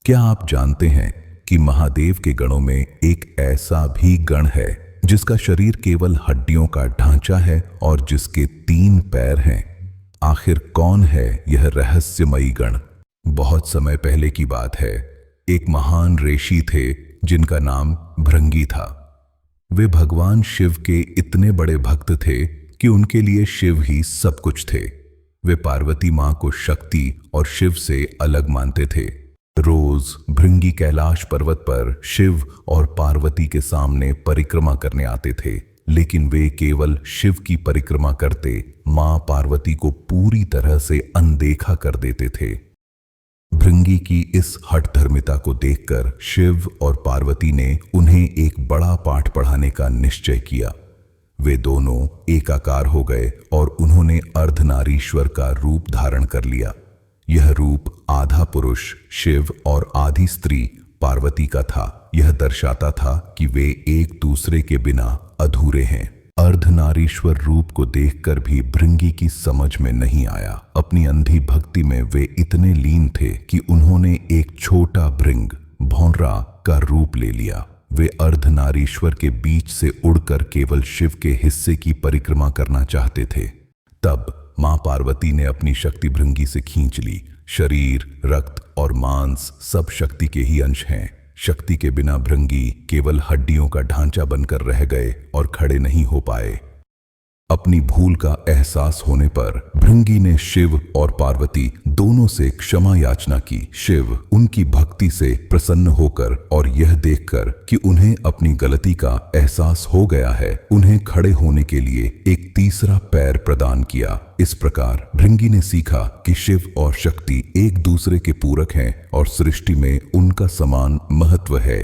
क्या आप जानते हैं कि महादेव के गणों में एक ऐसा भी गण है जिसका शरीर केवल हड्डियों का ढांचा है और जिसके 3 पैर हैं? आखिर कौन है यह रहस्यमयी गण? बहुत समय पहले की बात है। एक महान ऋषि थे जिनका नाम भृंगी था। वे भगवान शिव के इतने बड़े भक्त थे कि उनके लिए शिव ही सब कुछ थे। वे पार्वती मां को शक्ति और शिव से अलग मानते थे। रोज भृंगी कैलाश पर्वत पर शिव और पार्वती के सामने परिक्रमा करने आते थे, लेकिन वे केवल शिव की परिक्रमा करते मां पार्वती को पूरी तरह से अनदेखा कर देते थे। भृंगी की इस हठधर्मिता को देखकर शिव और पार्वती ने उन्हें एक बड़ा पाठ पढ़ाने का निश्चय किया। वे दोनों एकाकार हो गए और उन्होंने अर्धनारीश्वर का रूप धारण कर लिया। यह रूप आधा पुरुष शिव और आधी स्त्री पार्वती का था। यह दर्शाता था कि वे एक दूसरे के बिना अधूरे हैं। अर्धनारीश्वर रूप को देखकर भी भृंगी की समझ में नहीं आया। अपनी अंधी भक्ति में वे इतने लीन थे कि उन्होंने एक छोटा भृंग भौंरा का रूप ले लिया। वे अर्धनारीश्वर के बीच से उड़कर केवल शिव के हिस्से की परिक्रमा करना चाहते थे। तब मां पार्वती ने अपनी शक्ति भृंगी से खींच ली। शरीर, रक्त और मांस सब शक्ति के ही अंश हैं। शक्ति के बिना भृंगी केवल हड्डियों का ढांचा बनकर रह गए और खड़े नहीं हो पाए। अपनी भूल का एहसास होने पर भृंगी ने शिव और पार्वती दोनों से क्षमा याचना की। शिव उनकी भक्ति से प्रसन्न होकर और यह देखकर कि उन्हें अपनी गलती का एहसास हो गया है, उन्हें खड़े होने के लिए एक तीसरा पैर प्रदान किया। इस प्रकार भृंगी ने सीखा कि शिव और शक्ति एक दूसरे के पूरक हैं और सृष्टि में उनका समान महत्व है।